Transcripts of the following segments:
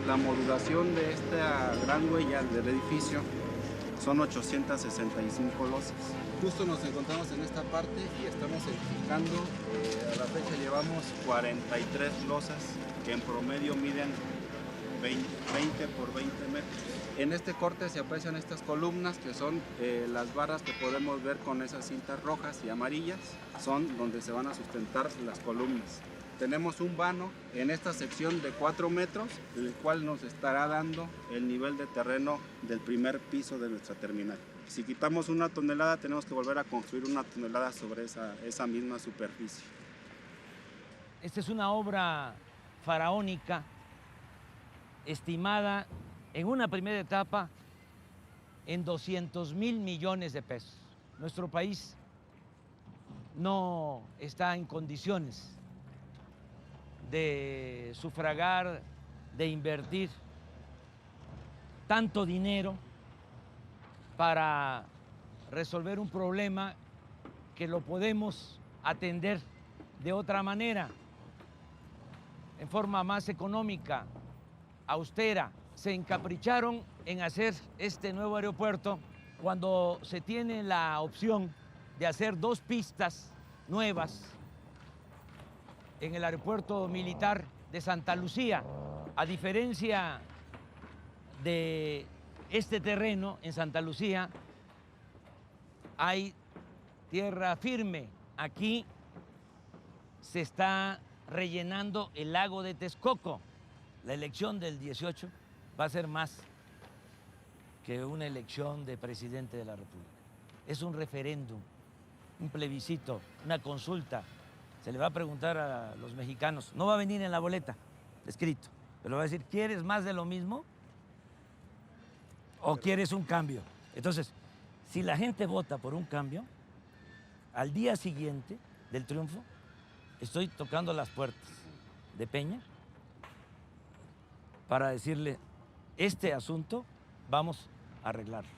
La modulación de esta gran huella del edificio son 865 losas. Justo nos encontramos en esta parte y estamos edificando. A la fecha llevamos 43 losas que en promedio miden 20 por 20 metros. En este corte se aprecian estas columnas que son las barras que podemos ver con esas cintas rojas y amarillas. Son donde se van a sustentar las columnas. Tenemos un vano en esta sección de 4 metros, el cual nos estará dando el nivel de terreno del primer piso de nuestra terminal. Si quitamos 1 tonelada, tenemos que volver a construir 1 tonelada sobre esa misma superficie. Esta es una obra faraónica, estimada en una primera etapa en 200,000 millones de pesos. Nuestro país no está en condiciones de sufragar, de invertir tanto dinero para resolver un problema que lo podemos atender de otra manera, en forma más económica, austera. Se encapricharon en hacer este nuevo aeropuerto cuando se tiene la opción de hacer 2 pistas nuevas en el aeropuerto militar de Santa Lucía. A diferencia de este terreno en Santa Lucía, hay tierra firme. Aquí se está rellenando el lago de Texcoco. La elección del 18 va a ser más que una elección de presidente de la República. Es un referéndum, un plebiscito, una consulta. Se le va a preguntar a los mexicanos, no va a venir en la boleta escrito, pero va a decir, ¿quieres más de lo mismo o quieres un cambio? Entonces, si la gente vota por un cambio, al día siguiente del triunfo, estoy tocando las puertas de Peña para decirle, este asunto vamos a arreglarlo.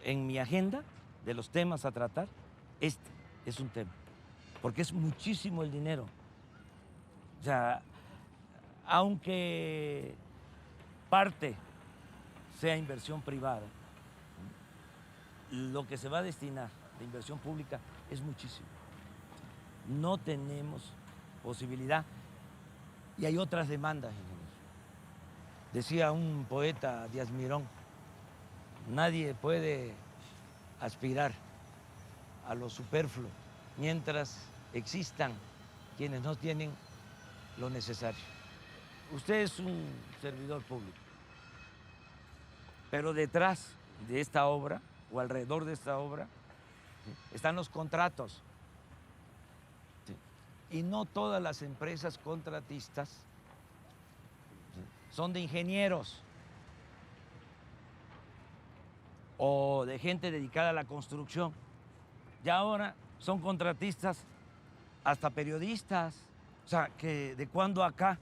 En mi agenda de los temas a tratar, este es un tema, porque es muchísimo el dinero. O sea, aunque parte sea inversión privada, lo que se va a destinar de inversión pública es muchísimo. No tenemos posibilidad y hay otras demandas, ingeniero. Decía un poeta, Díaz Mirón, nadie puede aspirar a lo superfluo mientras existan quienes no tienen lo necesario. Usted es un servidor público, pero detrás de esta obra o alrededor de esta obra están los contratos. Y no todas las empresas contratistas son de ingenieros o de gente dedicada a la construcción. Ya ahora son contratistas hasta periodistas. O sea, que de cuando acá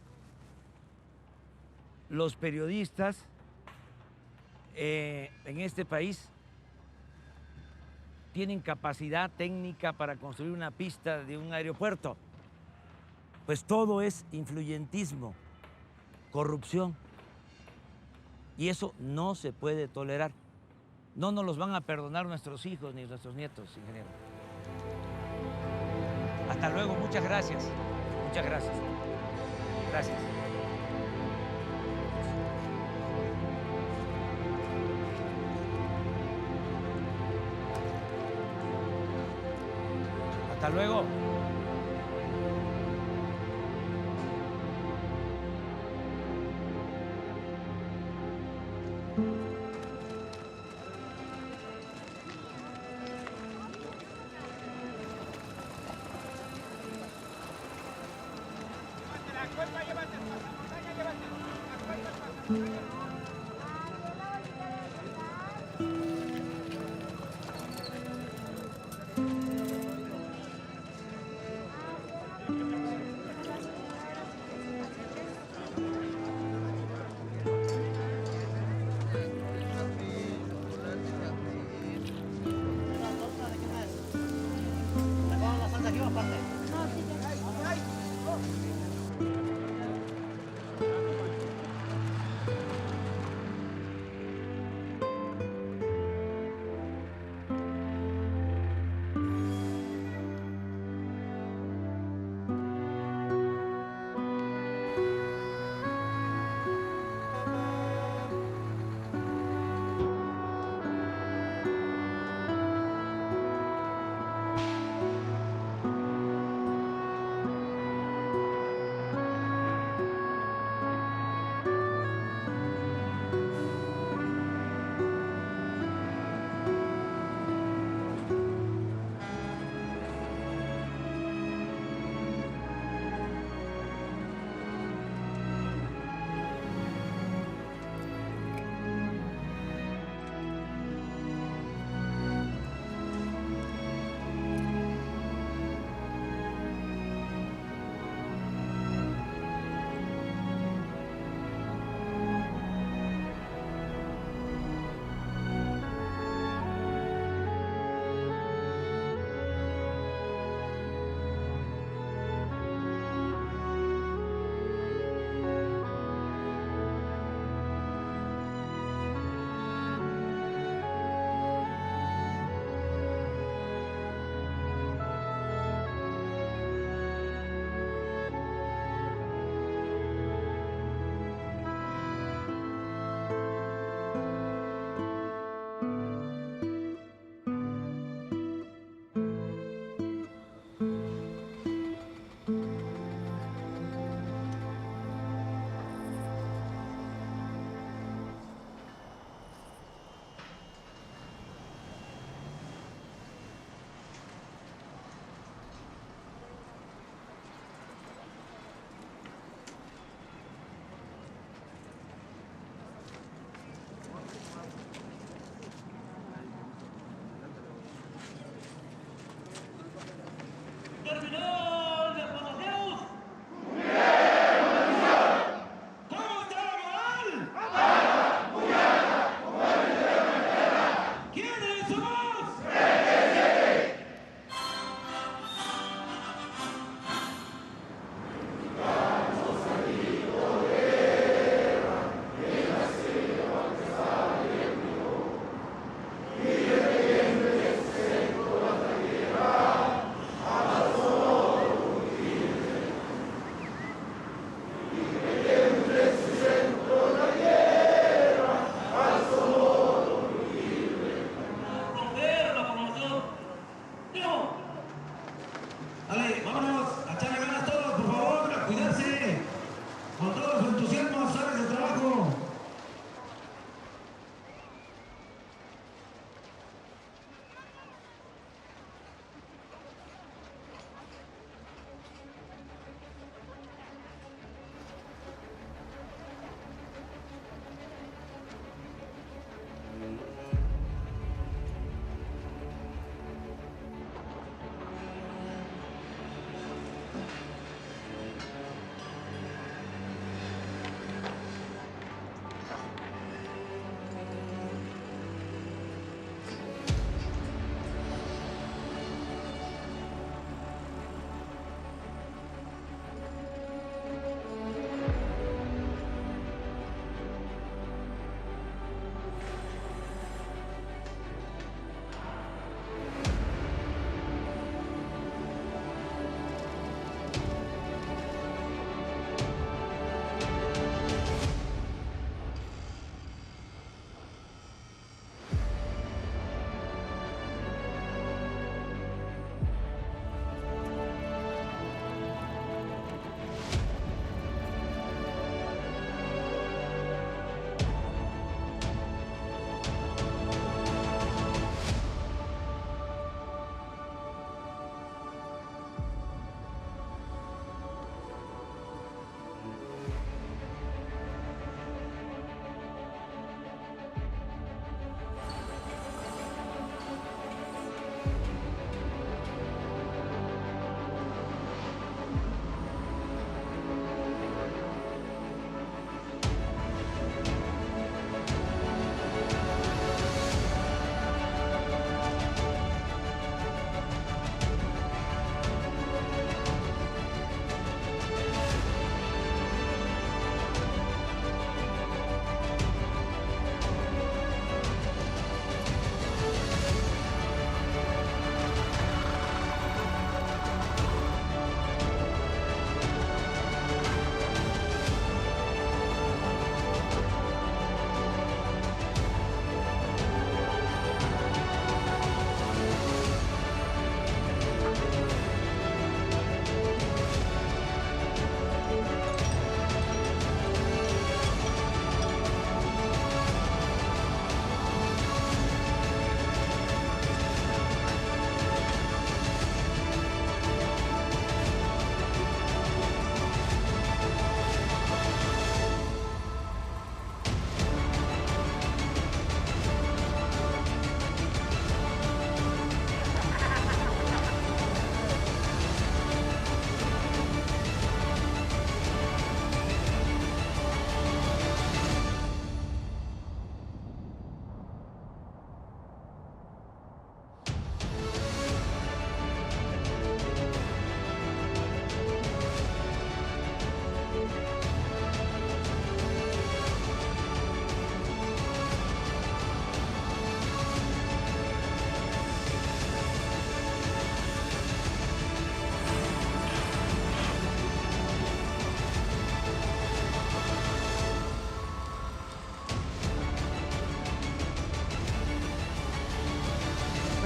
los periodistas en este país tienen capacidad técnica para construir una pista de un aeropuerto. Pues todo es influyentismo, corrupción. Y eso no se puede tolerar. No nos los van a perdonar nuestros hijos ni nuestros nietos, ingeniero. Hasta luego, muchas gracias. Muchas gracias. Gracias. Hasta luego.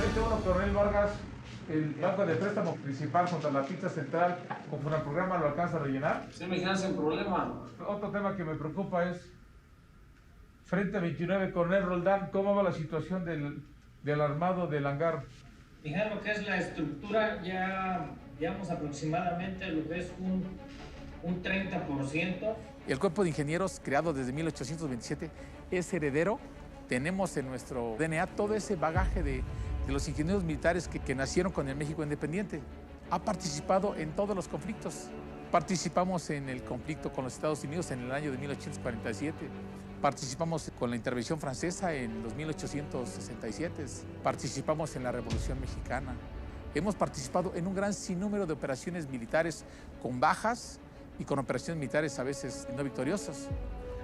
Frente 1, Coronel Vargas, el banco de préstamo principal contra la pista central, conforme al programa, ¿lo alcanza a rellenar? Sí, mi general, sin problema. Otro tema que me preocupa es Frente 29, Coronel Roldán, ¿cómo va la situación del armado del hangar? Mi general, lo que es la estructura, ya llevamos aproximadamente lo que es un 30%. El Cuerpo de Ingenieros, creado desde 1827, es heredero. Tenemos en nuestro DNA todo ese bagaje de los ingenieros militares que nacieron con el México independiente. Ha participado en todos los conflictos. Participamos en el conflicto con los Estados Unidos en el año de 1847. Participamos con la intervención francesa en los 1867. Participamos en la Revolución Mexicana. Hemos participado en un gran sinnúmero de operaciones militares con bajas y con operaciones militares a veces no victoriosas.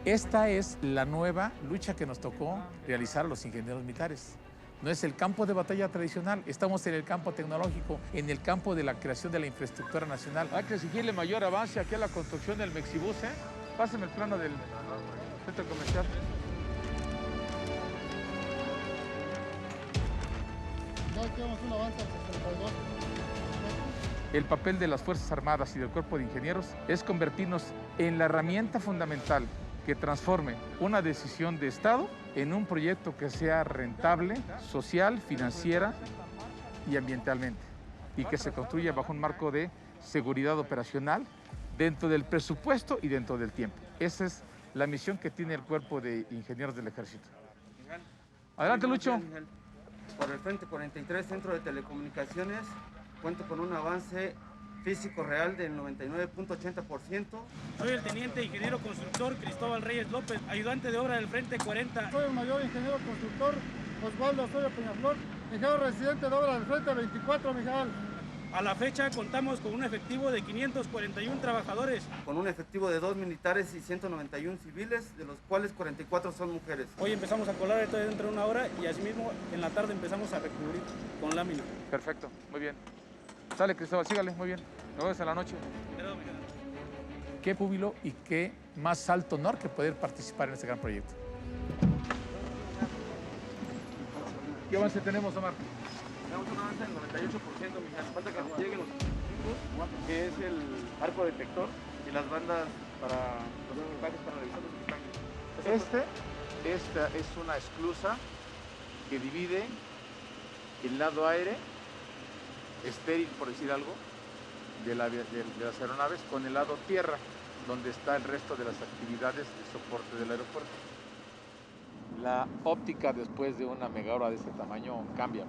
Esta es la nueva lucha que nos tocó realizar a los ingenieros militares. No es el campo de batalla tradicional, estamos en el campo tecnológico, en el campo de la creación de la infraestructura nacional. Hay que exigirle mayor avance aquí a la construcción del Mexibus, ¿eh? Pásame el plano del centro comercial. Ya tenemos un avance al 62. El papel de las Fuerzas Armadas y del Cuerpo de Ingenieros es convertirnos en la herramienta fundamental que transforme una decisión de Estado en un proyecto que sea rentable, social, financiera y ambientalmente, y que se construya bajo un marco de seguridad operacional dentro del presupuesto y dentro del tiempo. Esa es la misión que tiene el Cuerpo de Ingenieros del Ejército. Adelante, Lucho. Por el Frente 43, Centro de Telecomunicaciones, cuento con un avance físico real del 99.80%. Soy el teniente ingeniero constructor Cristóbal Reyes López, ayudante de obra del Frente 40. Soy el mayor ingeniero constructor Osvaldo Osorio Peñaflor, ingeniero residente de obra del Frente 24, Mijal. A la fecha contamos con un efectivo de 541 trabajadores. Con un efectivo de 2 militares y 191 civiles, de los cuales 44 son mujeres. Hoy empezamos a colar esto dentro de una hora y asimismo en la tarde empezamos a recubrir con lámina. Perfecto, muy bien. Sale, Cristóbal, sígale, muy bien. Nos vemos en la noche. Qué júbilo y qué más alto honor que poder participar en este gran proyecto. ¿Qué avance tenemos, Omar? Tenemos un avance del 98%, Mijal. Falta que nos lleguen los equipos, que es el arco detector y las bandas para los equipajes, para revisar los equipajes. Esta es una esclusa que divide el lado aire, estéril por decir algo, de las aeronaves con el lado tierra, donde está el resto de las actividades de soporte del aeropuerto. La óptica después de una mega obra de este tamaño cambia.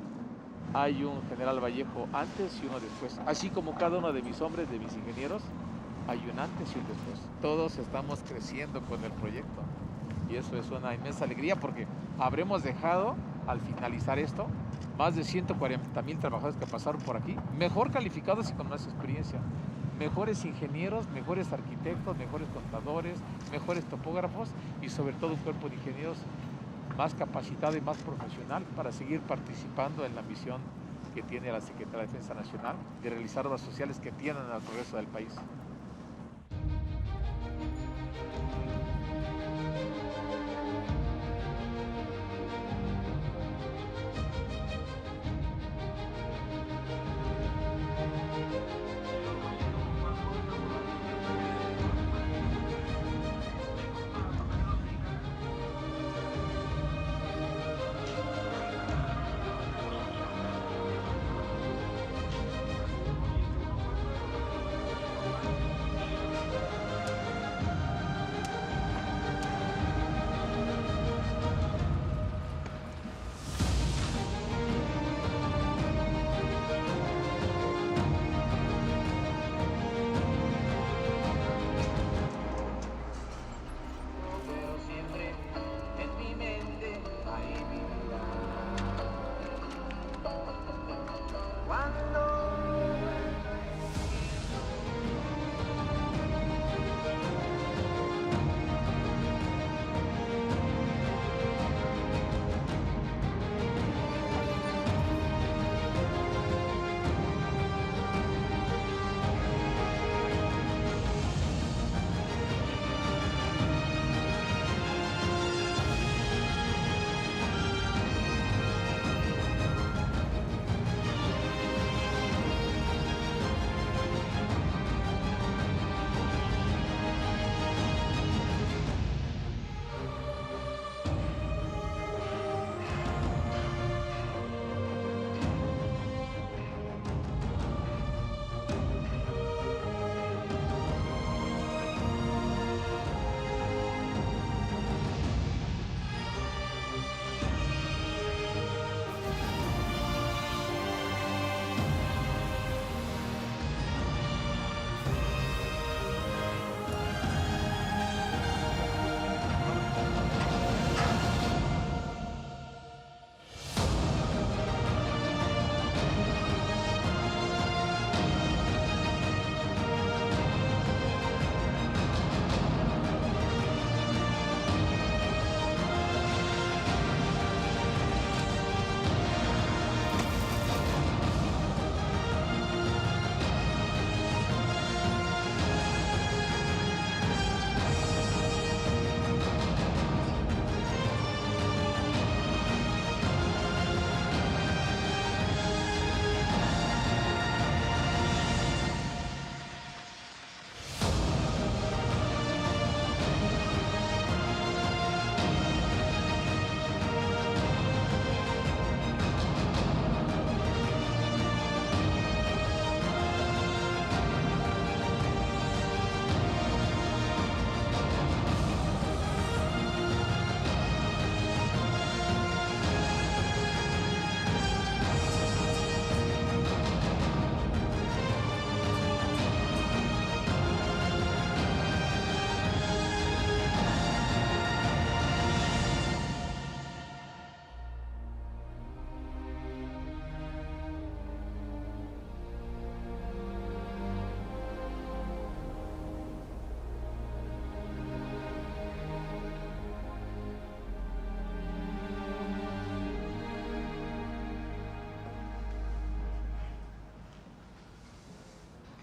Hay un general Vallejo antes y uno después. Así como cada uno de mis hombres, de mis ingenieros, hay un antes y un después. Todos estamos creciendo con el proyecto y eso es una inmensa alegría porque habremos dejado, al finalizar esto, más de 140,000 trabajadores que pasaron por aquí, mejor calificados y con más experiencia. Mejores ingenieros, mejores arquitectos, mejores contadores, mejores topógrafos y sobre todo un cuerpo de ingenieros más capacitado y más profesional para seguir participando en la misión que tiene la Secretaría de Defensa Nacional de realizar obras sociales que tiendan al progreso del país.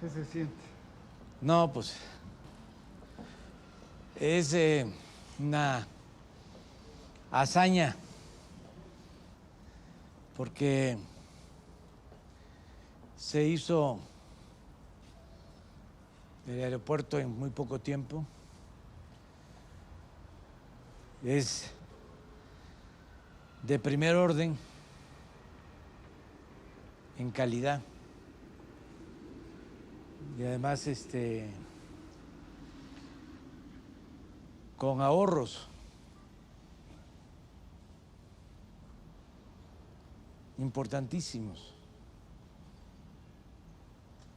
¿Qué se siente? No, pues es una hazaña, porque se hizo el aeropuerto en muy poco tiempo. Es de primer orden en calidad y además con ahorros importantísimos.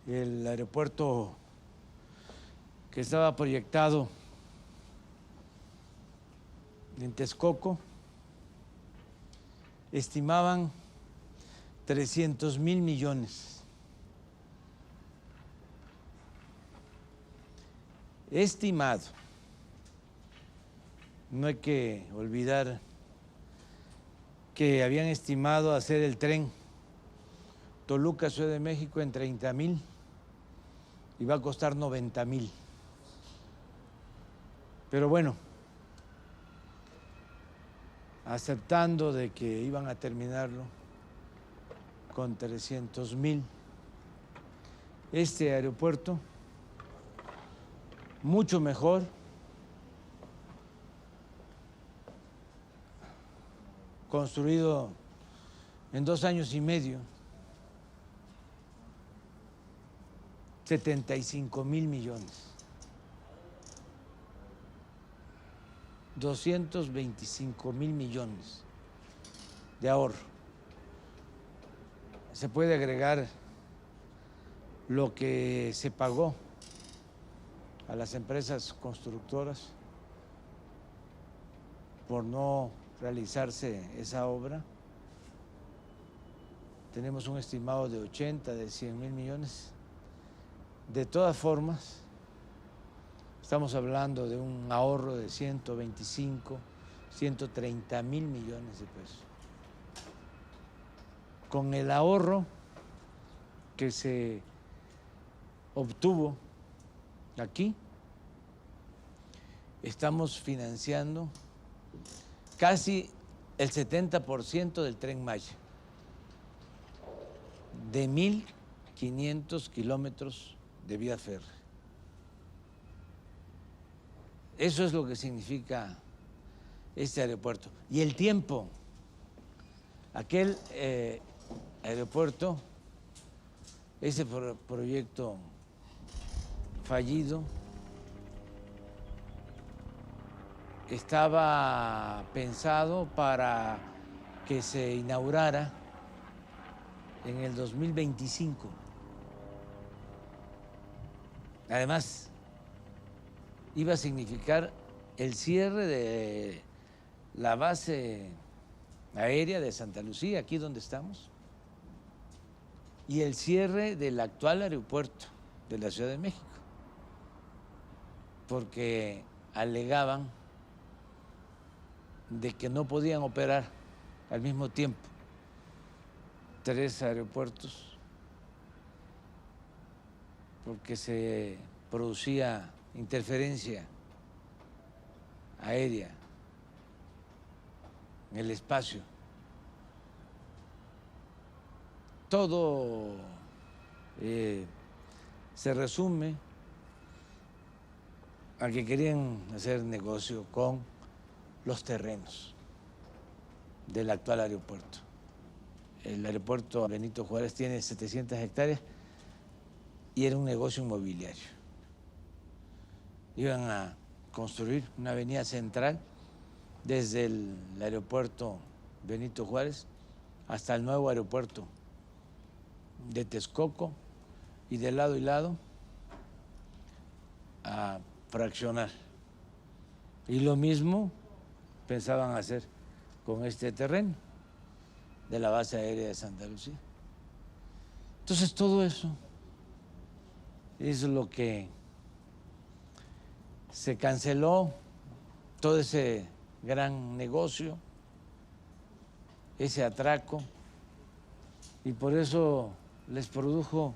El aeropuerto que estaba proyectado en Texcoco estimaban 300,000 millones. Estimado. No hay que olvidar que habían estimado hacer el tren Toluca, Ciudad de México en 30,000 y va a costar 90,000. Pero bueno, aceptando de que iban a terminarlo con 300,000, este aeropuerto, mucho mejor, construido en 2 años y medio, 75,000 millones. 225,000 millones de ahorro. Se puede agregar lo que se pagó a las empresas constructoras por no realizarse esa obra. Tenemos un estimado de 80, de 100,000 millones. De todas formas, estamos hablando de un ahorro de 125, 130,000 millones de pesos. Con el ahorro que se obtuvo aquí, estamos financiando casi el 70% del Tren Maya, de 1,500 kilómetros de vía férrea. Eso es lo que significa este aeropuerto. Y el tiempo, aquel aeropuerto, ese proyecto fallido, estaba pensado para que se inaugurara en el 2025. Además, iba a significar el cierre de la base aérea de Santa Lucía, aquí donde estamos, y el cierre del actual aeropuerto de la Ciudad de México, porque alegaban de que no podían operar al mismo tiempo 3 aeropuertos porque se producía interferencia aérea en el espacio. Todo se resume a que querían hacer negocio con los terrenos del actual aeropuerto. El aeropuerto Benito Juárez tiene 700 hectáreas y era un negocio inmobiliario. Iban a construir una avenida central desde el aeropuerto Benito Juárez hasta el nuevo aeropuerto de Texcoco, y de lado y lado a fraccionar. Y lo mismo pensaban hacer con este terreno de la base aérea de Santa Lucía. Entonces todo eso es lo que se canceló, todo ese gran negocio, ese atraco, y por eso les produjo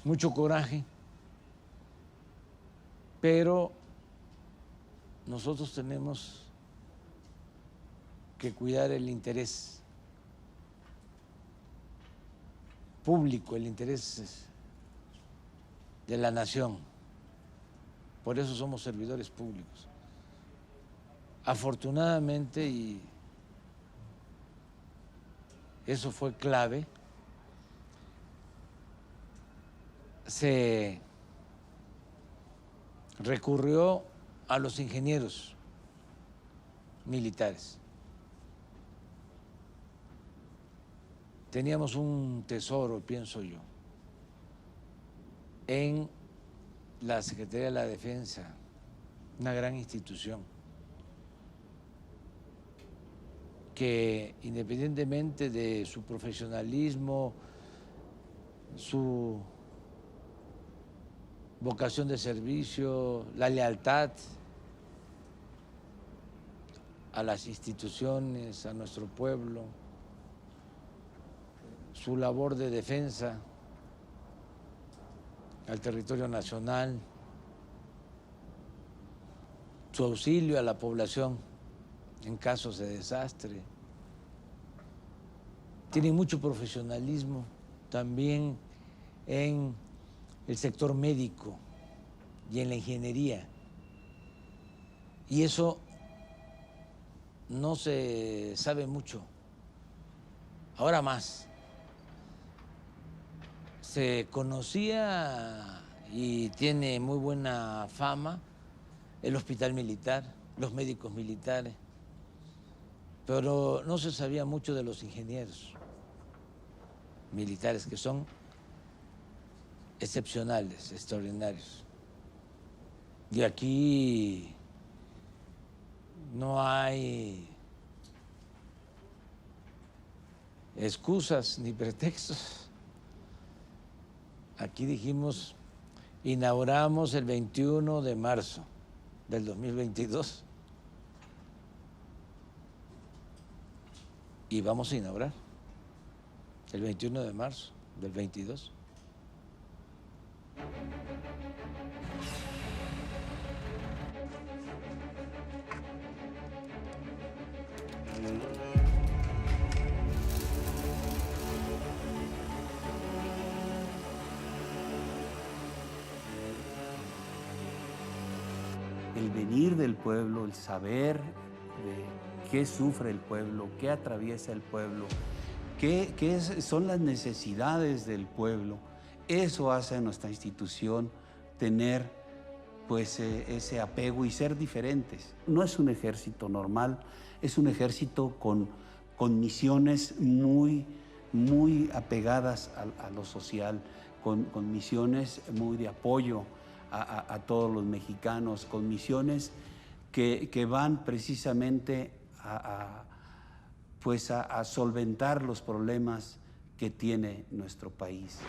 mucho coraje, pero nosotros tenemos que cuidar el interés público, el interés de la nación. Por eso somos servidores públicos. Afortunadamente, y eso fue clave, se recurrió a los ingenieros militares. Teníamos un tesoro, pienso yo, en la Secretaría de la Defensa, una gran institución que, independientemente de su profesionalismo, su vocación de servicio, la lealtad a las instituciones, a nuestro pueblo, su labor de defensa al territorio nacional, su auxilio a la población en casos de desastre. Tiene mucho profesionalismo también en el sector médico y en la ingeniería. Y eso no se sabe mucho. Ahora más. Se conocía y tiene muy buena fama el hospital militar, los médicos militares, pero no se sabía mucho de los ingenieros militares, que son excepcionales, extraordinarios. Y aquí no hay excusas ni pretextos. Aquí dijimos, inauguramos el 21 de marzo del 2022 y vamos a inaugurar el 21 de marzo del 22. El venir del pueblo, el saber de qué sufre el pueblo, qué atraviesa el pueblo, son las necesidades del pueblo, eso hace a nuestra institución tener pues ese apego y ser diferentes. No es un ejército normal, es un ejército con misiones muy apegadas a lo social, con misiones muy de apoyo a todos los mexicanos, con misiones que van precisamente a solventar los problemas que tiene nuestro país.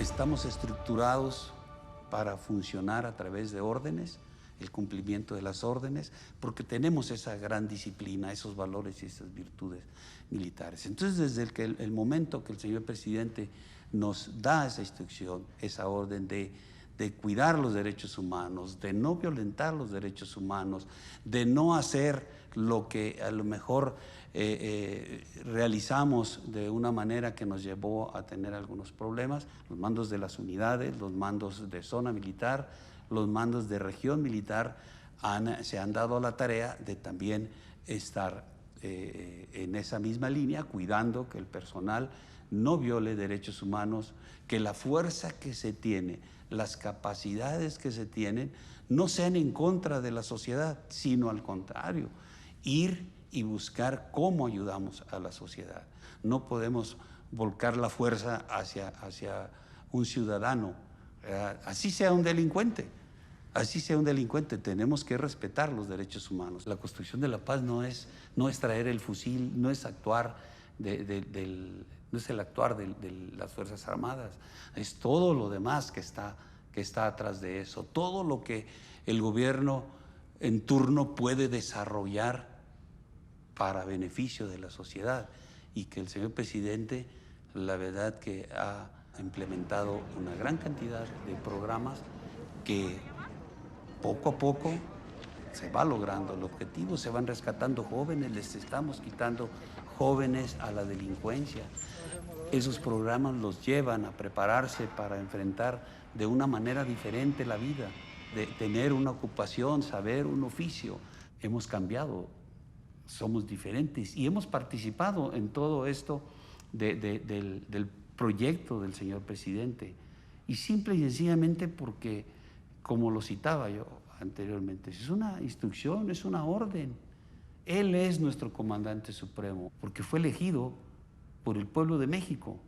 Estamos estructurados para funcionar a través de órdenes, el cumplimiento de las órdenes, porque tenemos esa gran disciplina, esos valores y esas virtudes militares. Entonces, desde el momento que el señor presidente nos da esa instrucción, esa orden de cuidar los derechos humanos, de no violentar los derechos humanos, de no hacer lo que a lo mejor realizamos de una manera que nos llevó a tener algunos problemas, los mandos de las unidades, los mandos de zona militar, los mandos de región militar se han dado a la tarea de también estar en esa misma línea, cuidando que el personal no viole derechos humanos, que la fuerza que se tiene, las capacidades que se tienen, no sean en contra de la sociedad, sino al contrario, ir y buscar cómo ayudamos a la sociedad. No podemos volcar la fuerza hacia un ciudadano, así sea un delincuente. Así sea un delincuente, tenemos que respetar los derechos humanos. La construcción de la paz no es traer el fusil, no es actuar no es el actuar de las Fuerzas Armadas, es todo lo demás que está atrás de eso, todo lo que el gobierno en turno puede desarrollar para beneficio de la sociedad, y que el señor presidente, la verdad que ha implementado una gran cantidad de programas que poco a poco se va logrando el objetivo, se van rescatando jóvenes, les estamos quitando jóvenes a la delincuencia. Esos programas los llevan a prepararse para enfrentar de una manera diferente la vida, de tener una ocupación, saber un oficio. Hemos cambiado, somos diferentes y hemos participado en todo esto del proyecto del señor presidente. Y simple y sencillamente porque, como lo citaba yo anteriormente, es una instrucción, es una orden. Él es nuestro comandante supremo, porque fue elegido por el pueblo de México.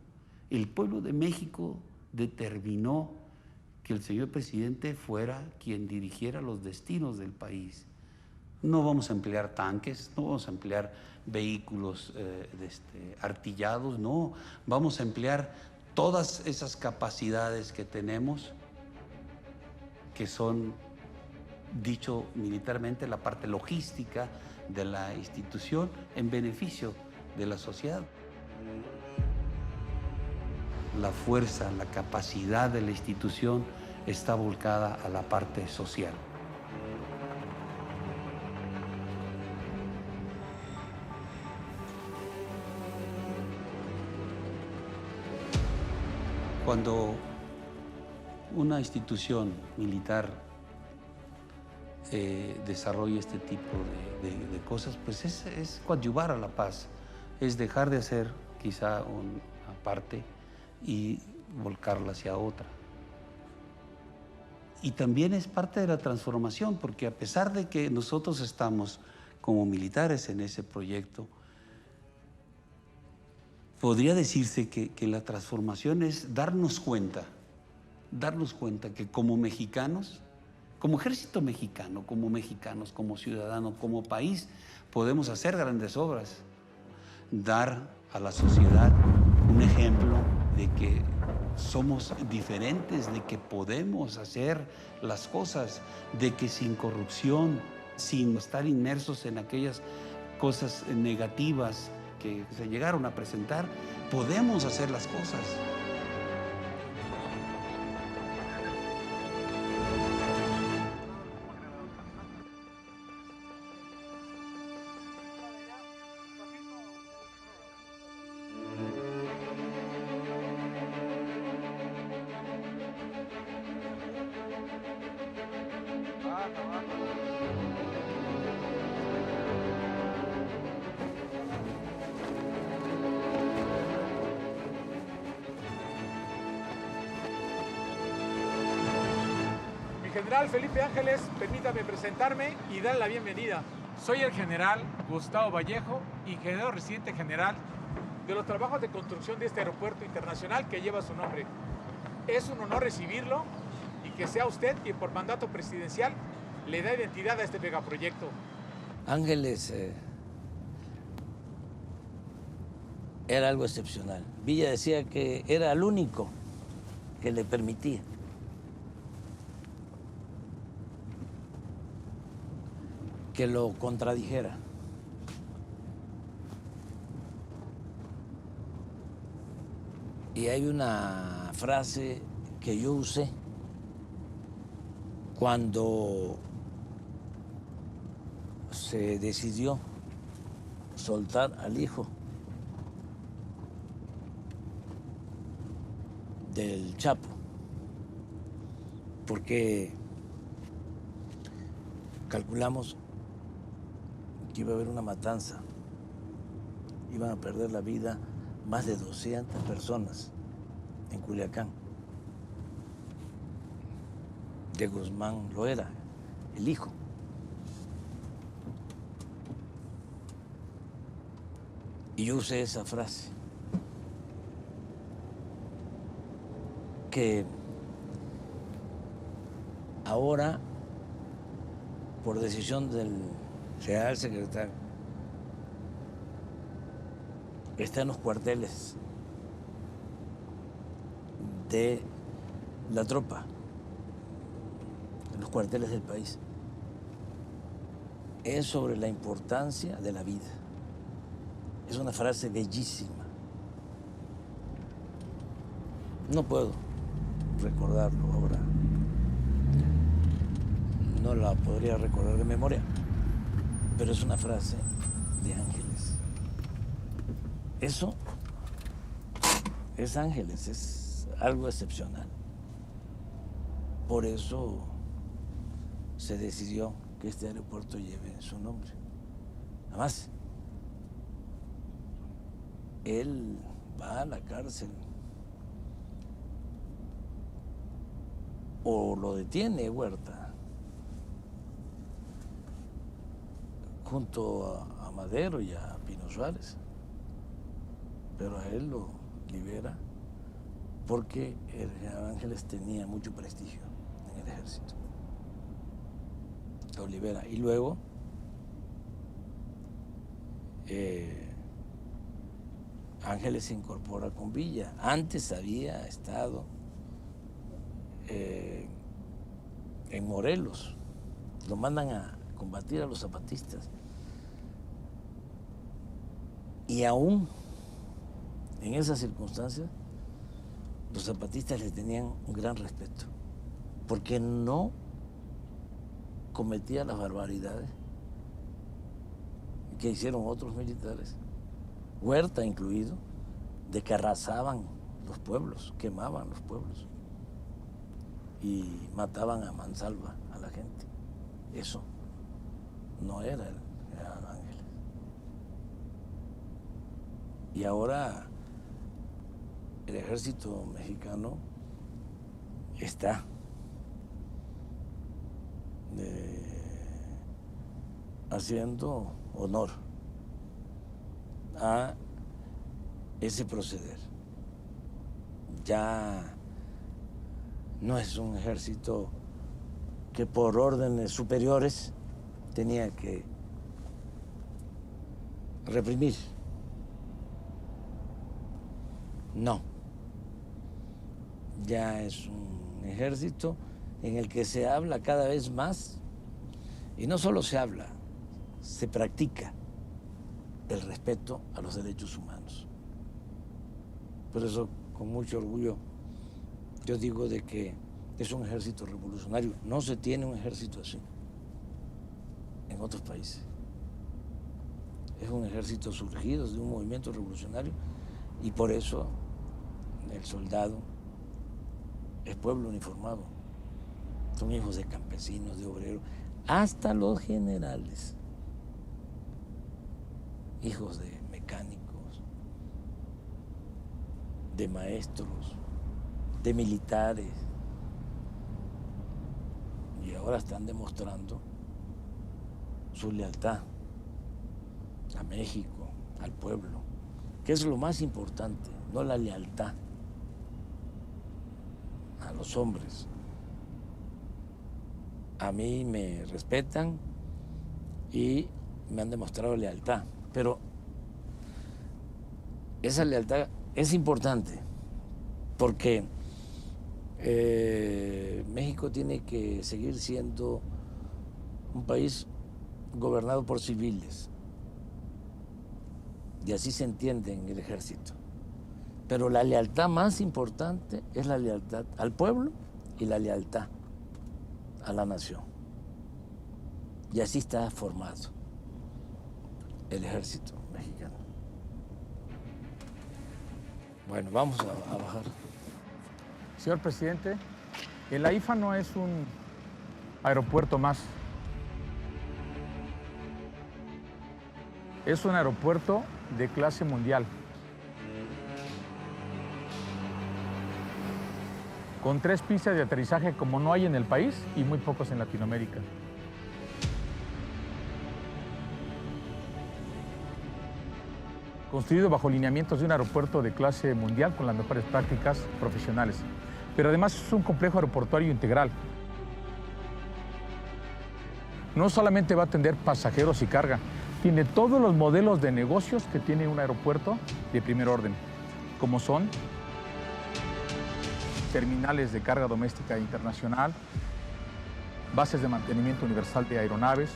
El pueblo de México determinó que el señor presidente fuera quien dirigiera los destinos del país. No vamos a emplear tanques, no vamos a emplear vehículos artillados, no. Vamos a emplear todas esas capacidades que tenemos, que son, dicho militarmente, la parte logística de la institución en beneficio de la sociedad. La fuerza, la capacidad de la institución está volcada a la parte social. Cuando una institución militar desarrolla este tipo de cosas, pues es coadyuvar a la paz, es dejar de hacer quizá una parte y volcarla hacia otra. Y también es parte de la transformación, porque a pesar de que nosotros estamos como militares en ese proyecto, podría decirse que la transformación es darnos cuenta que como mexicanos, como ejército mexicano, como mexicanos, como ciudadanos, como país, podemos hacer grandes obras, dar a la sociedad un ejemplo de que somos diferentes, de que podemos hacer las cosas, de que sin corrupción, sin estar inmersos en aquellas cosas negativas que se llegaron a presentar, podemos hacer las cosas. General Felipe Ángeles, permítame presentarme y dar la bienvenida. Soy el general Gustavo Vallejo, ingeniero residente general de los trabajos de construcción de este aeropuerto internacional que lleva su nombre. Es un honor recibirlo y que sea usted quien por mandato presidencial le da identidad a este megaproyecto. Ángeles era algo excepcional. Villa decía que era el único que le permitía que lo contradijera. Y hay una frase que yo usé cuando se decidió soltar al hijo del Chapo, porque calculamos que iba a haber una matanza, iban a perder la vida más de 200 personas en Culiacán. De Guzmán lo era, el hijo. Y yo usé esa frase, que ahora, por decisión del general secretario, está en los cuarteles de la tropa en los cuarteles del país. Es sobre la importancia de la vida. Es una frase bellísima. No puedo recordarlo ahora. No la podría recordar de memoria, pero es una frase de Ángeles. Eso es Ángeles, es algo excepcional. Por eso se decidió que este aeropuerto lleve su nombre. Además, él va a la cárcel o lo detiene Huerta junto a Madero y a Pino Suárez, pero a él lo libera porque el general Ángeles tenía mucho prestigio en el ejército. Lo libera y luego Ángeles se incorpora con Villa. Antes había estado en Morelos, lo mandan a combatir a los zapatistas y aún en esas circunstancias los zapatistas le tenían un gran respeto porque no cometía las barbaridades que hicieron otros militares, Huerta incluido, de que arrasaban los pueblos, quemaban los pueblos y mataban a mansalva a la gente. Eso no era el general Ángeles. Y ahora el ejército mexicano está haciendo honor a ese proceder. Ya no es un ejército que por órdenes superiores tenía que reprimir. No. Ya es un ejército en el que se habla cada vez más, y no solo se habla, se practica el respeto a los derechos humanos. Por eso, con mucho orgullo, yo digo de que es un ejército revolucionario. No se tiene un ejército así en otros países. Es un ejército surgido de un movimiento revolucionario y por eso el soldado es pueblo uniformado. Son hijos de campesinos, de obreros, hasta los generales, hijos de mecánicos, de maestros, de militares. Y ahora están demostrando su lealtad a México, al pueblo, que es lo más importante, no la lealtad a los hombres. A mí me respetan y me han demostrado lealtad, pero esa lealtad es importante porque México tiene que seguir siendo un país gobernado por civiles y así se entiende en el ejército. Pero la lealtad más importante es la lealtad al pueblo y la lealtad a la nación. Y así está formado el ejército mexicano. Bueno, vamos a bajar. Señor presidente, el AIFA no es un aeropuerto más. Es un aeropuerto de clase mundial. Con 3 pistas de aterrizaje como no hay en el país y muy pocos en Latinoamérica. Construido bajo lineamientos de un aeropuerto de clase mundial con las mejores prácticas profesionales. Pero además es un complejo aeroportuario integral. No solamente va a atender pasajeros y carga, tiene todos los modelos de negocios que tiene un aeropuerto de primer orden, como son terminales de carga doméstica e internacional, bases de mantenimiento universal de aeronaves,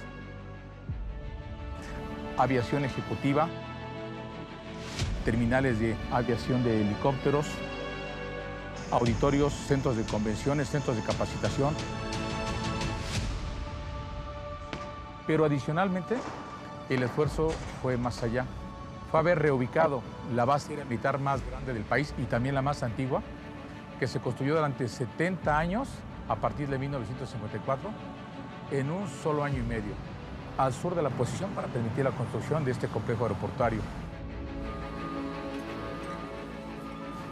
aviación ejecutiva, terminales de aviación de helicópteros, auditorios, centros de convenciones, centros de capacitación. Pero adicionalmente, el esfuerzo fue más allá. Fue haber reubicado la base aérea militar más grande del país y también la más antigua, que se construyó durante 70 años, a partir de 1954, en un solo año y medio, al sur de la posición para permitir la construcción de este complejo aeroportuario.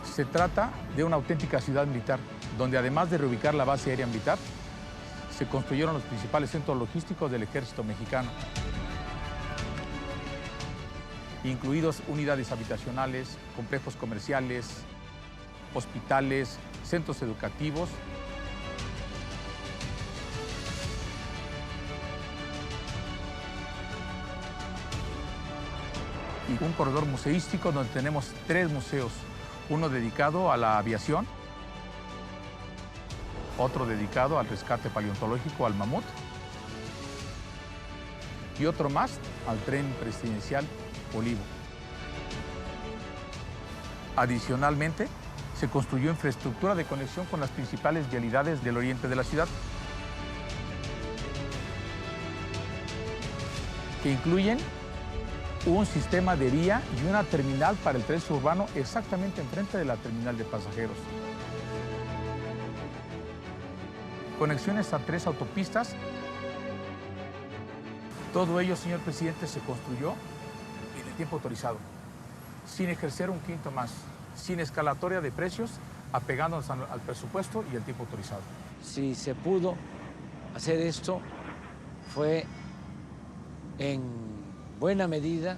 Se trata de una auténtica ciudad militar, donde además de reubicar la base aérea militar, se construyeron los principales centros logísticos del ejército mexicano, incluidos unidades habitacionales, complejos comerciales, hospitales, centros educativos. Y un corredor museístico donde tenemos 3 museos, uno dedicado a la aviación, otro dedicado al rescate paleontológico, al mamut, y otro más al tren presidencial Olivo. Adicionalmente, se construyó infraestructura de conexión con las principales vialidades del oriente de la ciudad, que incluyen un sistema de vía y una terminal para el tren suburbano exactamente enfrente de la terminal de pasajeros. Conexiones a 3 autopistas. Todo ello, señor presidente, se construyó en el tiempo autorizado, sin ejercer un quinto más, sin escalatoria de precios, apegándonos al presupuesto y al tiempo autorizado. Si se pudo hacer esto, fue en buena medida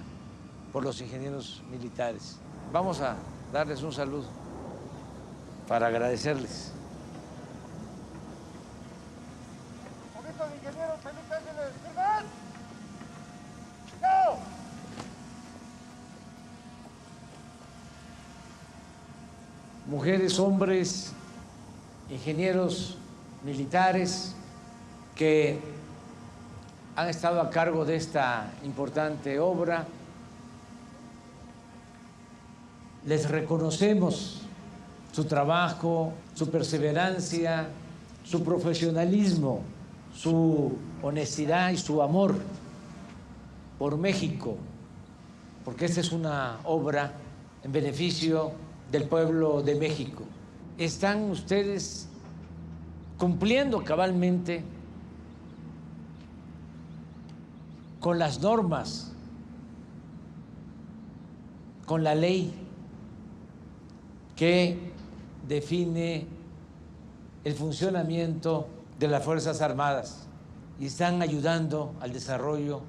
por los ingenieros militares. Vamos a darles un saludo para agradecerles. Mujeres, hombres, ingenieros militares que han estado a cargo de esta importante obra. Les reconocemos su trabajo, su perseverancia, su profesionalismo, su honestidad y su amor por México, porque esta es una obra en beneficio del pueblo de México. Están ustedes cumpliendo cabalmente con las normas, con la ley que define el funcionamiento de las Fuerzas Armadas y están ayudando al desarrollo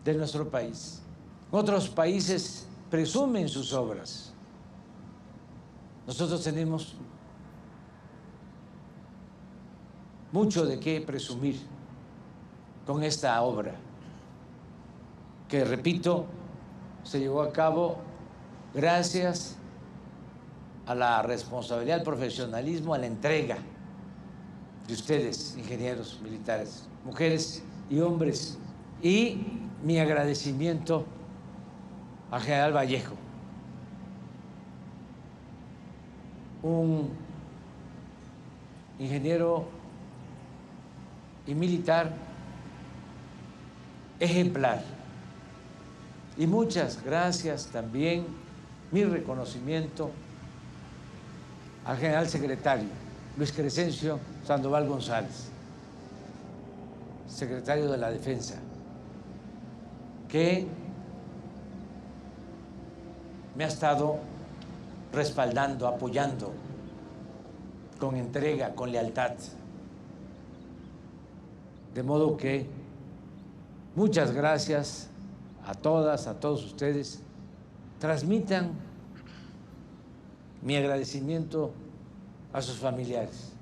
de nuestro país. Otros países presumen sus obras. Nosotros tenemos mucho de qué presumir con esta obra, que, repito, se llevó a cabo gracias a la responsabilidad, al profesionalismo, a la entrega de ustedes, ingenieros militares, mujeres y hombres, y mi agradecimiento al general Vallejo, un ingeniero y militar ejemplar. Y muchas gracias también, mi reconocimiento al general secretario Luis Crescencio Sandoval González, secretario de la Defensa, que me ha estado respaldando, apoyando con entrega, con lealtad. De modo que muchas gracias a todas, a todos ustedes. Transmitan mi agradecimiento a sus familiares,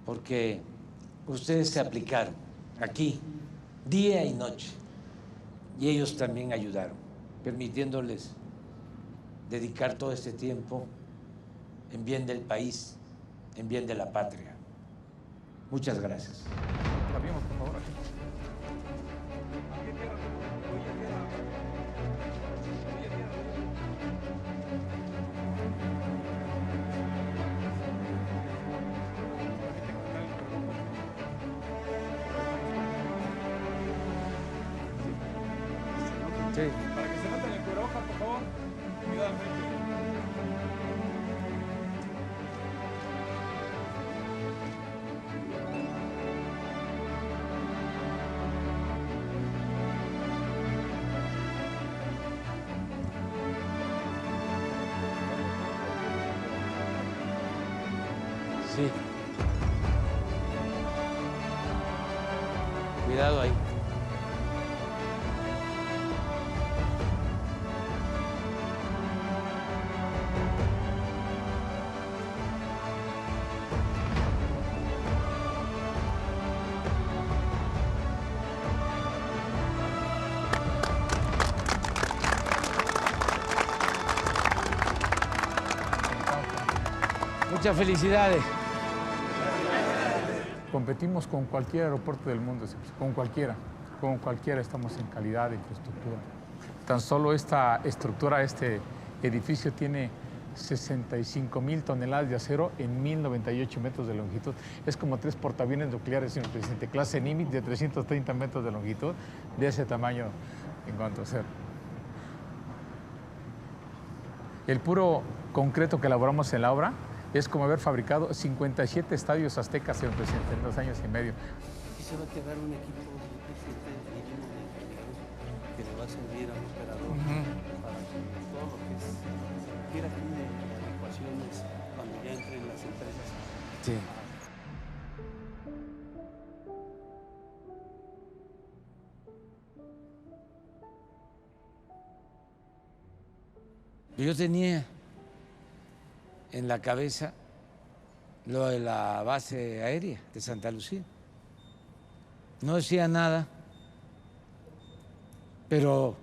porque ustedes se aplicaron aquí día y noche y ellos también ayudaron, permitiéndoles dedicar todo este tiempo en bien del país en bien de la patria. Muchas gracias. Cambiemos, por favor, aquí. Sí. Para que se noten el cubrebocas, por favor. Cuidadamente. Sí. Cuidado ahí. Muchas felicidades. Competimos con cualquier aeropuerto del mundo, con cualquiera estamos en calidad de infraestructura. Tan solo esta estructura, este edificio tiene 65,000 toneladas de acero en 1,098 metros de longitud. Es como 3 portaaviones nucleares, señor presidente, clase Nimitz de 330 metros de longitud, de ese tamaño en cuanto a acero. El puro concreto que elaboramos en la obra es como haber fabricado 57 estadios aztecas, señor presidente, en 2 años y medio. Aquí se va a quedar un equipo que le va a servir al operador para que todo lo que quiera que de adecuaciones cuando ya entren las empresas. Sí. Yo tenía en la cabeza lo de la base aérea de Santa Lucía. No decía nada, pero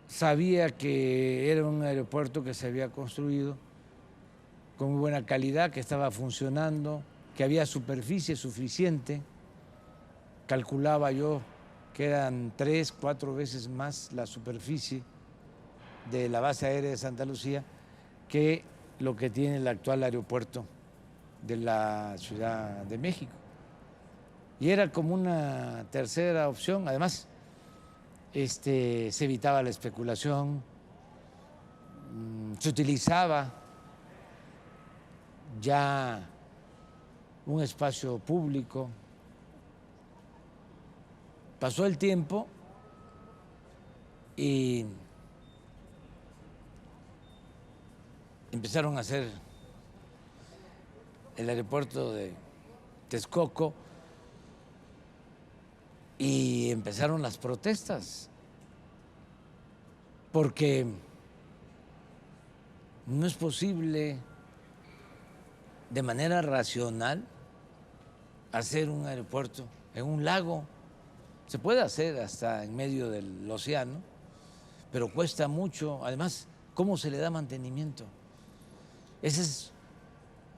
sabía que era un aeropuerto que se había construido con muy buena calidad, que estaba funcionando, que había superficie suficiente. Calculaba yo que eran 3, 4 veces más la superficie de la base aérea de Santa Lucía que lo que tiene el actual aeropuerto de la Ciudad de México. Y era como una tercera opción. Además, se evitaba la especulación, se utilizaba ya un espacio público. Pasó el tiempo y empezaron a hacer el aeropuerto de Texcoco y empezaron las protestas, porque no es posible de manera racional hacer un aeropuerto en un lago. Se puede hacer hasta en medio del océano, pero cuesta mucho. Además, ¿cómo se le da mantenimiento? Esa es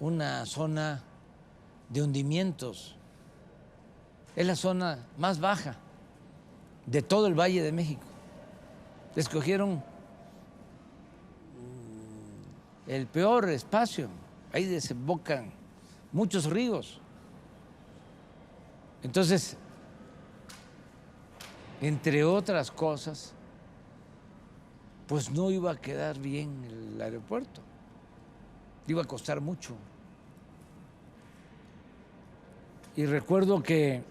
una zona de hundimientos. Es la zona más baja de todo el Valle de México. Escogieron el peor espacio. Ahí desembocan muchos ríos. Entonces, entre otras cosas, pues no iba a quedar bien el aeropuerto. Iba a costar mucho. Y recuerdo que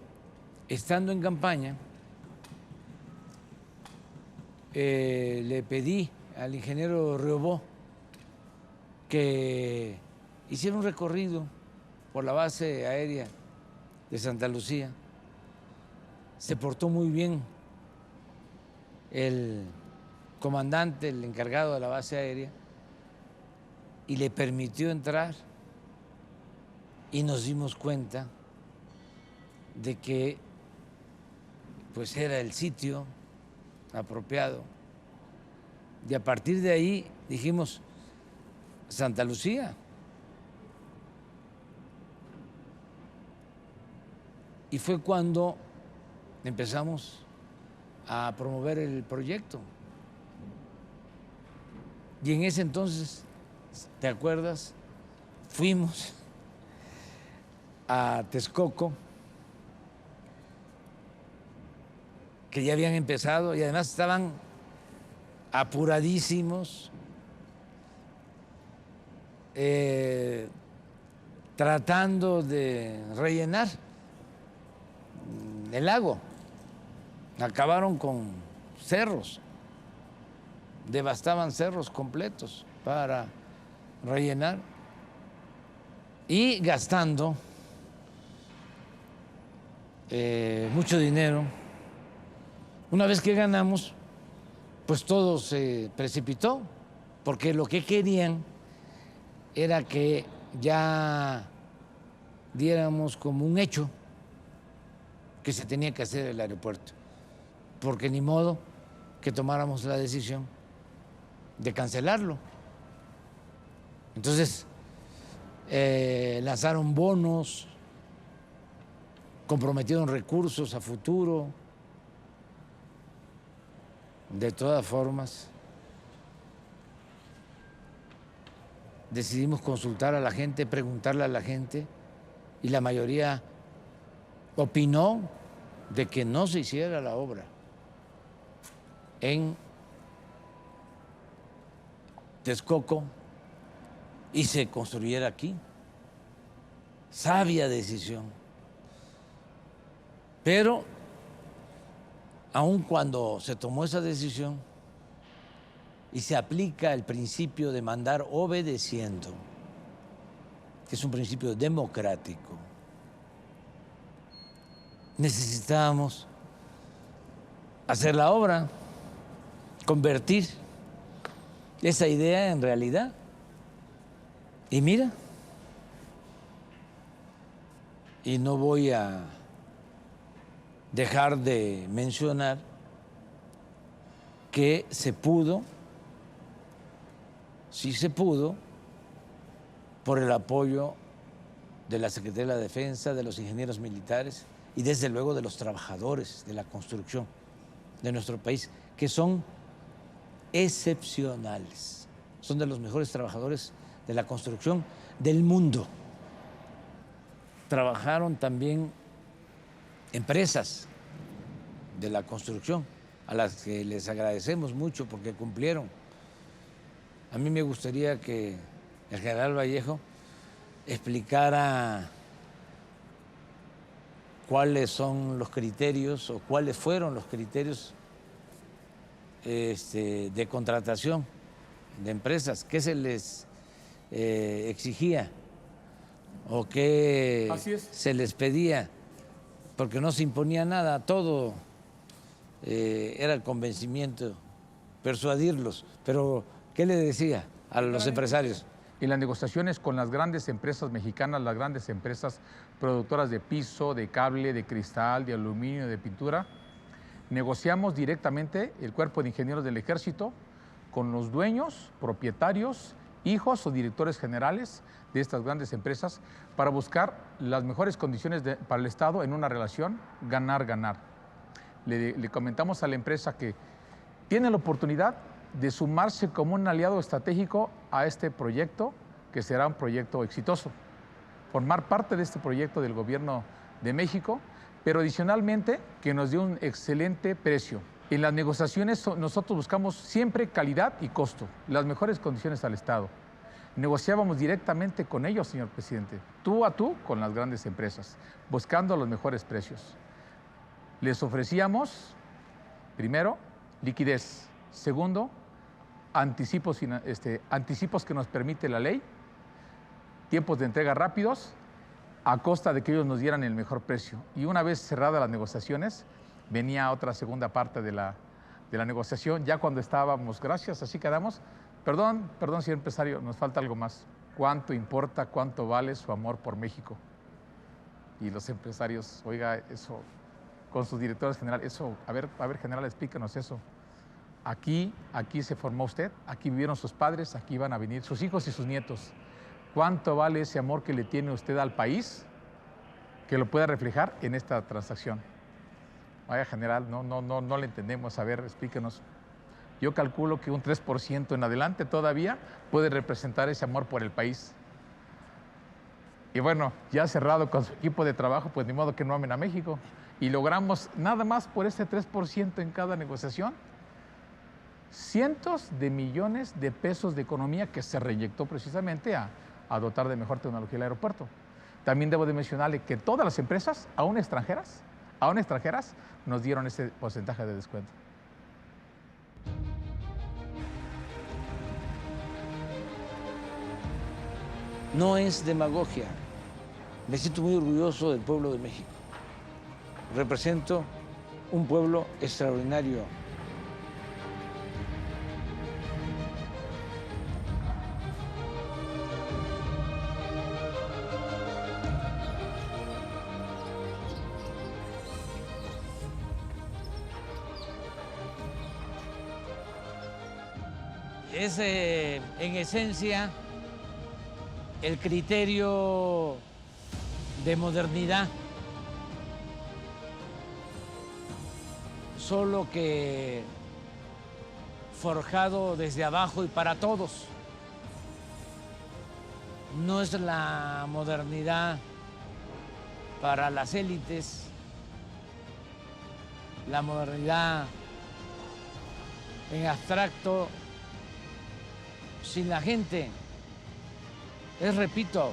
estando en campaña, le pedí al ingeniero Riobó que hiciera un recorrido por la base aérea de Santa Lucía. Se portó muy bien el comandante, el encargado de la base aérea, y le permitió entrar, y nos dimos cuenta de que pues era el sitio apropiado. Y a partir de ahí dijimos, Santa Lucía Y fue cuando empezamos a promover el proyecto. Y en ese entonces, ¿te acuerdas? Fuimos a Texcoco, que ya habían empezado y además estaban apuradísimos, tratando de rellenar el lago. Acabaron con cerros, devastaban cerros completos para rellenar y gastando mucho dinero. Una vez que ganamos, pues todo se precipitó, porque lo que querían era que ya diéramos como un hecho que se tenía que hacer el aeropuerto, porque ni modo que tomáramos la decisión de cancelarlo. Entonces, lanzaron bonos, comprometieron recursos a futuro. De todas formas, decidimos consultar a la gente, preguntarle a la gente, y la mayoría opinó de que no se hiciera la obra en Texcoco y se construyera aquí. Sabia decisión. Pero aun cuando se tomó esa decisión y se aplica el principio de mandar obedeciendo, que es un principio democrático, necesitábamos hacer la obra, convertir esa idea en realidad. Y mira, y no voy a dejar de mencionar que se pudo, sí se pudo, por el apoyo de la Secretaría de la Defensa, de los ingenieros militares y desde luego de los trabajadores de la construcción de nuestro país, que son excepcionales, son de los mejores trabajadores de la construcción del mundo. Trabajaron también empresas de la construcción, a las que les agradecemos mucho porque cumplieron. A mí me gustaría que el general Vallejo explicara cuáles son los criterios o cuáles fueron los criterios de contratación de empresas, qué se les exigía o qué se les pedía, porque no se imponía nada, todo era el convencimiento, persuadirlos. Pero, ¿qué le decía a los empresarios? En las negociaciones con las grandes empresas mexicanas, las grandes empresas productoras de piso, de cable, de cristal, de aluminio, de pintura, negociamos directamente el cuerpo de ingenieros del Ejército con los dueños, propietarios, hijos o directores generales de estas grandes empresas para buscar las mejores condiciones para el Estado en una relación ganar-ganar. Le comentamos a la empresa que tiene la oportunidad de sumarse como un aliado estratégico a este proyecto, que será un proyecto exitoso. Formar parte de este proyecto del Gobierno de México, pero adicionalmente que nos dé un excelente precio. En las negociaciones nosotros buscamos siempre calidad y costo, las mejores condiciones al Estado. Negociábamos directamente con ellos, señor presidente, tú a tú con las grandes empresas, buscando los mejores precios. Les ofrecíamos, primero, liquidez. Segundo, anticipos que nos permite la ley, tiempos de entrega rápidos, a costa de que ellos nos dieran el mejor precio. Y una vez cerradas las negociaciones, venía otra segunda parte de la negociación, ya cuando estábamos, gracias, así quedamos. Perdón, señor empresario, nos falta algo más. ¿Cuánto importa, cuánto vale su amor por México? Y los empresarios, oiga, eso, con sus directores generales, eso, a ver, general, explíquenos eso. Aquí se formó usted, aquí vivieron sus padres, aquí van a venir sus hijos y sus nietos. ¿Cuánto vale ese amor que le tiene usted al país que lo pueda reflejar en esta transacción. Vaya, general, no le entendemos. A ver, explíquenos. Yo calculo que un 3% en adelante todavía puede representar ese amor por el país. Y bueno, ya cerrado con su equipo de trabajo, pues ni modo que no amen a México. Y logramos nada más por ese 3% en cada negociación, cientos de millones de pesos de economía que se reinyectó precisamente a dotar de mejor tecnología el aeropuerto. También debo de mencionarle que todas las empresas, aún extranjeras, nos dieron ese porcentaje de descuento. No es demagogia. Me siento muy orgulloso del pueblo de México. Represento un pueblo extraordinario. Es en esencia el criterio de modernidad, solo que forjado desde abajo y para todos. No es la modernidad para las élites, la modernidad en abstracto, sin la gente. Es, repito,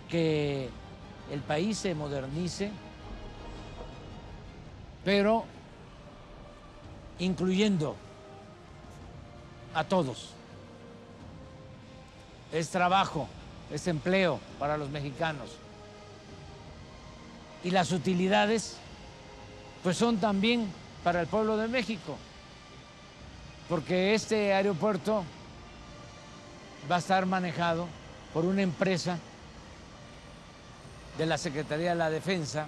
que el país se modernice, pero incluyendo a todos. Es trabajo, es empleo para los mexicanos. Y las utilidades, pues son también para el pueblo de México, porque este aeropuerto va a estar manejado por una empresa de la Secretaría de la Defensa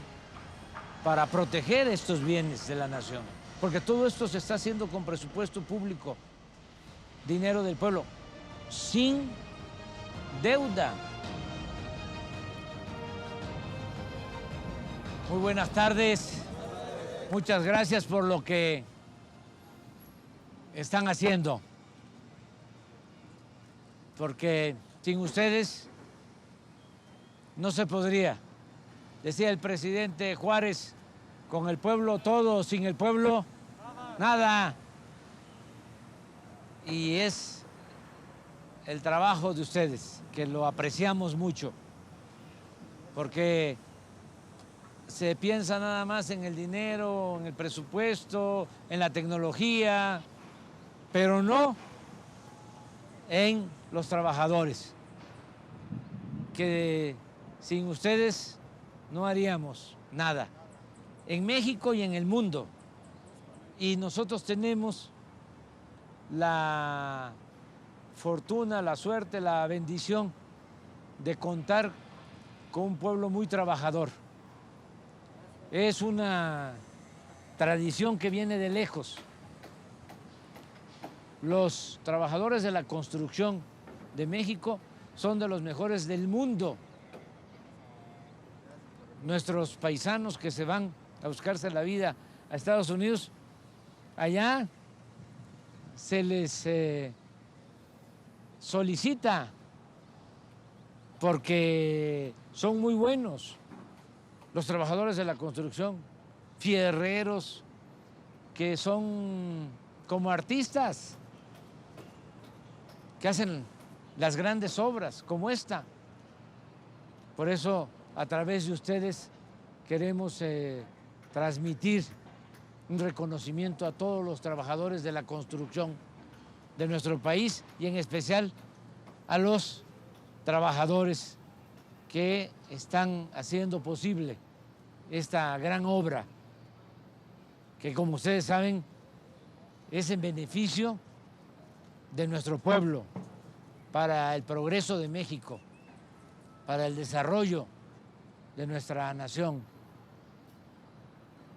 para proteger estos bienes de la nación, porque todo esto se está haciendo con presupuesto público, dinero del pueblo, sin deuda. Muy buenas tardes. Muchas gracias por lo que están haciendo, porque sin ustedes no se podría. Decía el presidente Juárez, con el pueblo todo, sin el pueblo nada. Y es el trabajo de ustedes, que lo apreciamos mucho, porque se piensa nada más en el dinero, en el presupuesto, en la tecnología, pero no en los trabajadores, que sin ustedes no haríamos nada, en México y en el mundo. Y nosotros tenemos la fortuna, la suerte, la bendición de contar con un pueblo muy trabajador. Es una tradición que viene de lejos. Los trabajadores de la construcción de México son de los mejores del mundo. Nuestros paisanos que se van a buscarse la vida a Estados Unidos, allá se les solicita porque son muy buenos. Los trabajadores de la construcción, fierreros, que son como artistas, que hacen las grandes obras como esta. Por eso, a través de ustedes, queremos transmitir un reconocimiento a todos los trabajadores de la construcción de nuestro país y en especial a los trabajadores que están haciendo posible esta gran obra, que como ustedes saben es en beneficio de nuestro pueblo, para el progreso de México, para el desarrollo de nuestra nación.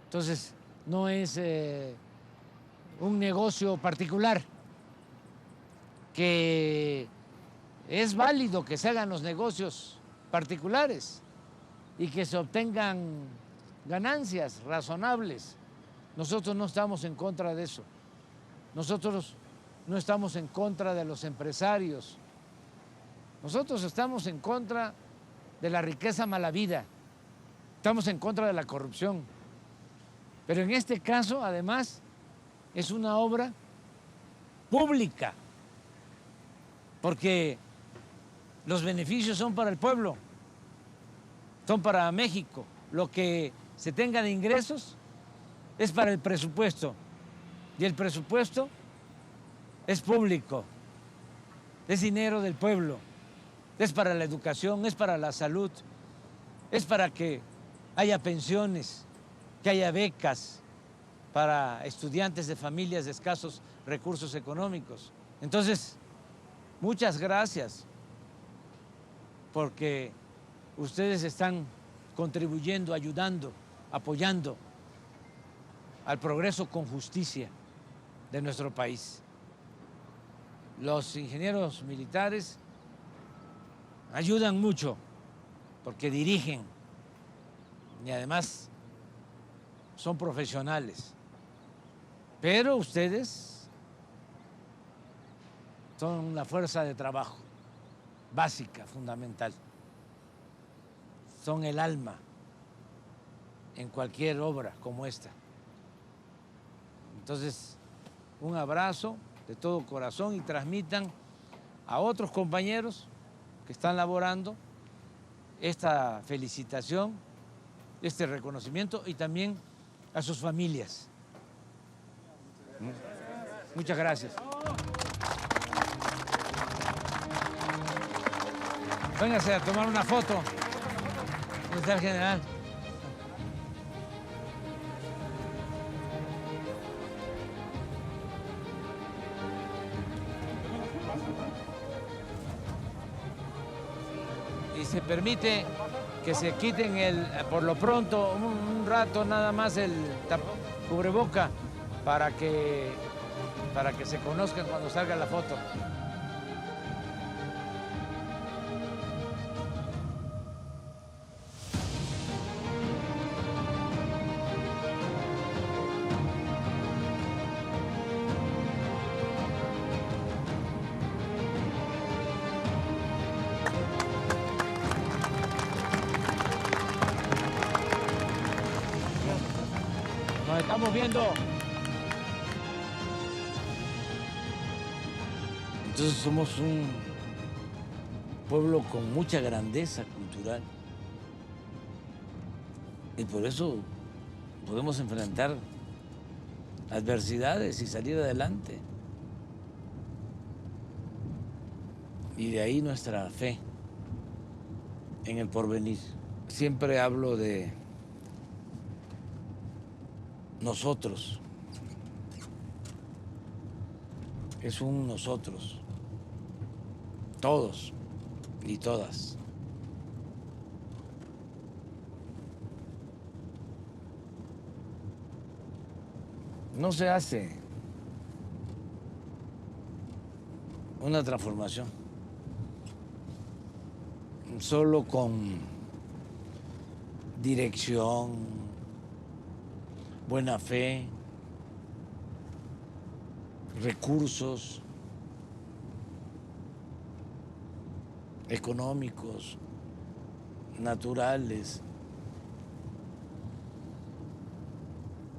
Entonces, no es un negocio particular, que es válido que se hagan los negocios particulares, y que se obtengan ganancias razonables. Nosotros no estamos en contra de eso. Nosotros no estamos en contra de los empresarios. Nosotros estamos en contra de la riqueza malavida. Estamos en contra de la corrupción. Pero en este caso, además, es una obra pública, porque los beneficios son para el pueblo, son para México. Lo que se tenga de ingresos es para el presupuesto, y el presupuesto es público, es dinero del pueblo, es para la educación, es para la salud, es para que haya pensiones, que haya becas para estudiantes de familias de escasos recursos económicos. Entonces, muchas gracias, porque ustedes están contribuyendo, ayudando, apoyando al progreso con justicia de nuestro país. Los ingenieros militares ayudan mucho porque dirigen y además son profesionales. Pero ustedes son una fuerza de trabajo básica, fundamental. Son el alma en cualquier obra como esta. Entonces, un abrazo de todo corazón y transmitan a otros compañeros que están laborando esta felicitación, este reconocimiento y también a sus familias. Muchas gracias. Véngase a tomar una foto. ¿Dónde está el general? Y se permite que se quiten por lo pronto, un rato nada más el cubreboca para que se conozcan cuando salga la foto. Nos estamos viendo. Entonces somos un pueblo con mucha grandeza cultural y por eso podemos enfrentar adversidades y salir adelante. Y de ahí nuestra fe en el porvenir. Siempre hablo de nosotros. Es un nosotros. Todos y todas. No se hace una transformación solo con dirección, buena fe, recursos económicos, naturales.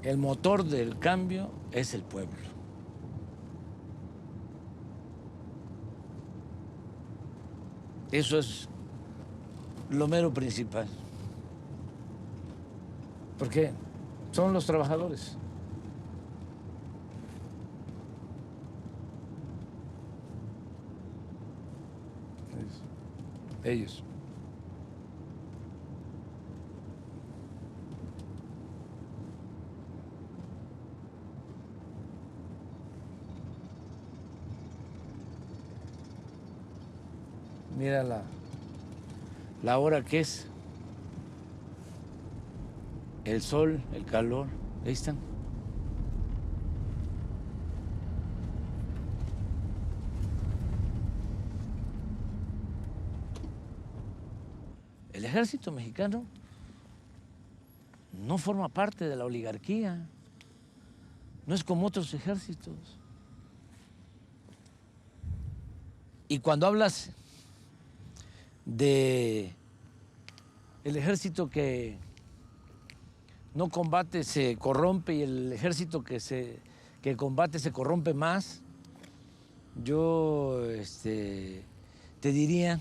El motor del cambio es el pueblo. Eso es lo mero principal. Porque son los trabajadores. Ellos. Mira la hora que es. El sol, el calor, ahí están. El ejército mexicano no forma parte de la oligarquía, no es como otros ejércitos. Y cuando hablas de el ejército que no combate se corrompe y el ejército que combate se corrompe más, yo te diría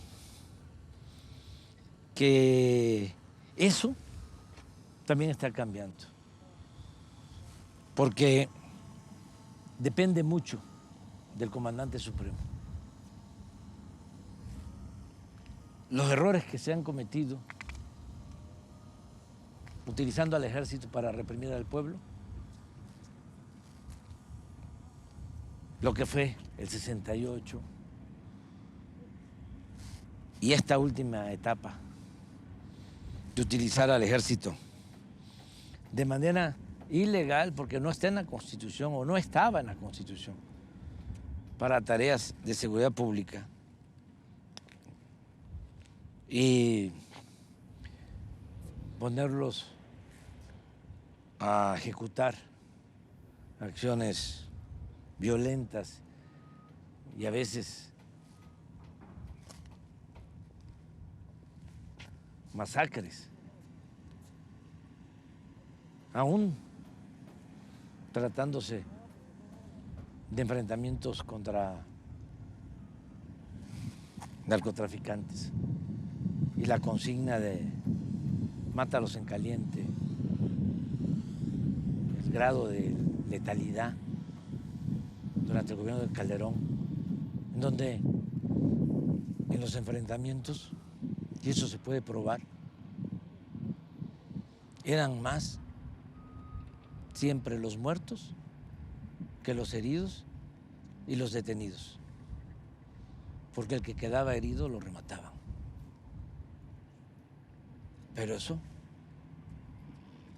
que eso también está cambiando, porque depende mucho del comandante supremo. Los errores que se han cometido utilizando al ejército para reprimir al pueblo, lo que fue el 68 y esta última etapa de utilizar al ejército de manera ilegal, porque no está en la Constitución o no estaba en la Constitución, para tareas de seguridad pública. Y ponerlos a ejecutar acciones violentas y a veces masacres, aún tratándose de enfrentamientos contra narcotraficantes. Y la consigna de mátalos en caliente, el grado de letalidad durante el gobierno de Calderón, en donde en los enfrentamientos, y eso se puede probar, eran más siempre los muertos que los heridos y los detenidos, porque el que quedaba herido lo remataban. Pero eso,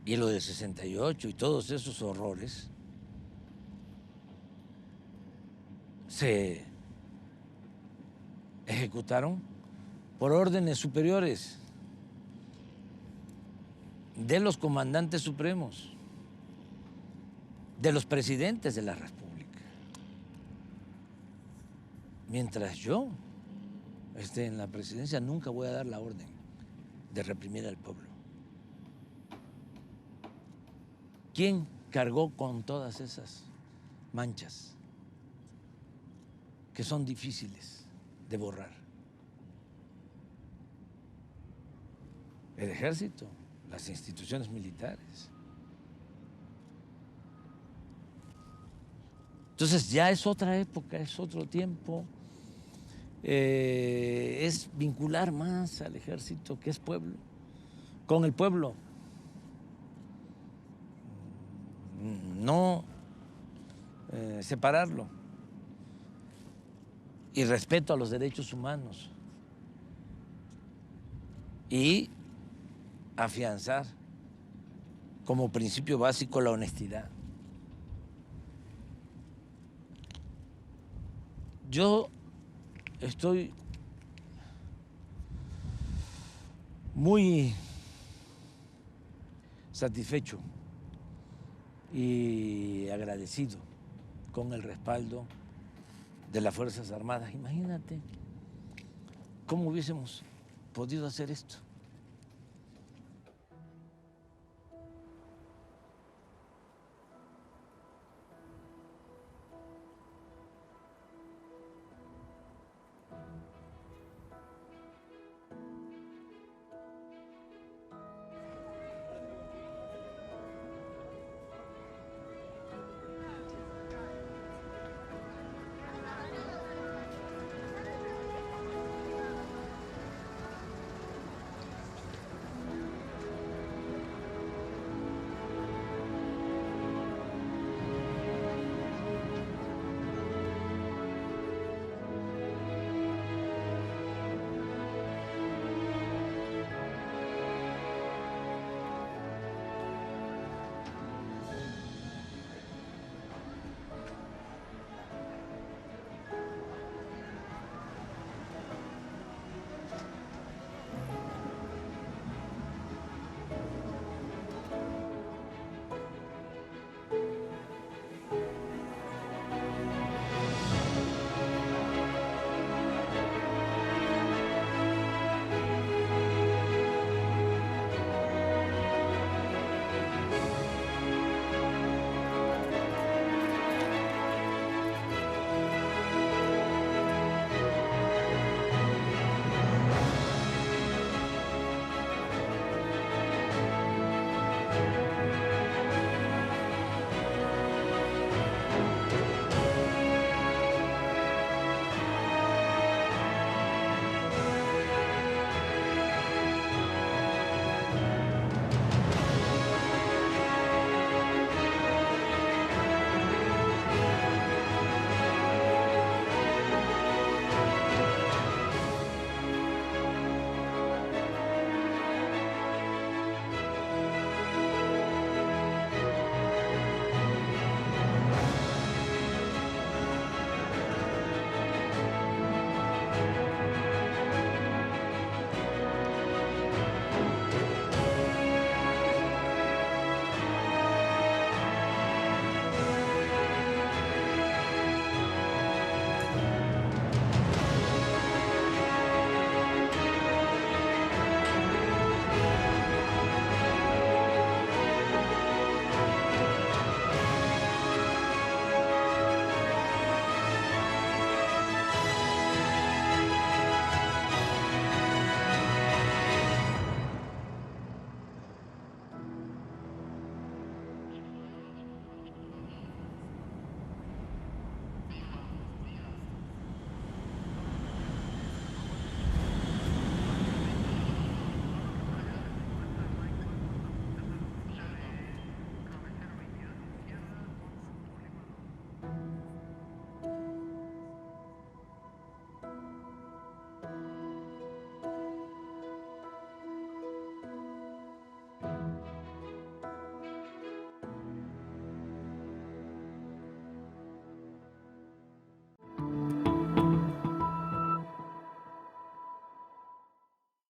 y lo del 68 y todos esos horrores, se ejecutaron por órdenes superiores de los comandantes supremos, de los presidentes de la República. Mientras yo esté en la presidencia, nunca voy a dar la orden de reprimir al pueblo. ¿Quién cargó con todas esas manchas que son difíciles de borrar? El ejército, las instituciones militares. Entonces ya es otra época, es otro tiempo. Es vincular más al ejército, que es pueblo, con el pueblo. No separarlo. Y respeto a los derechos humanos. Y afianzar como principio básico la honestidad. Yo estoy muy satisfecho y agradecido con el respaldo de las Fuerzas Armadas. Imagínate cómo hubiésemos podido hacer esto.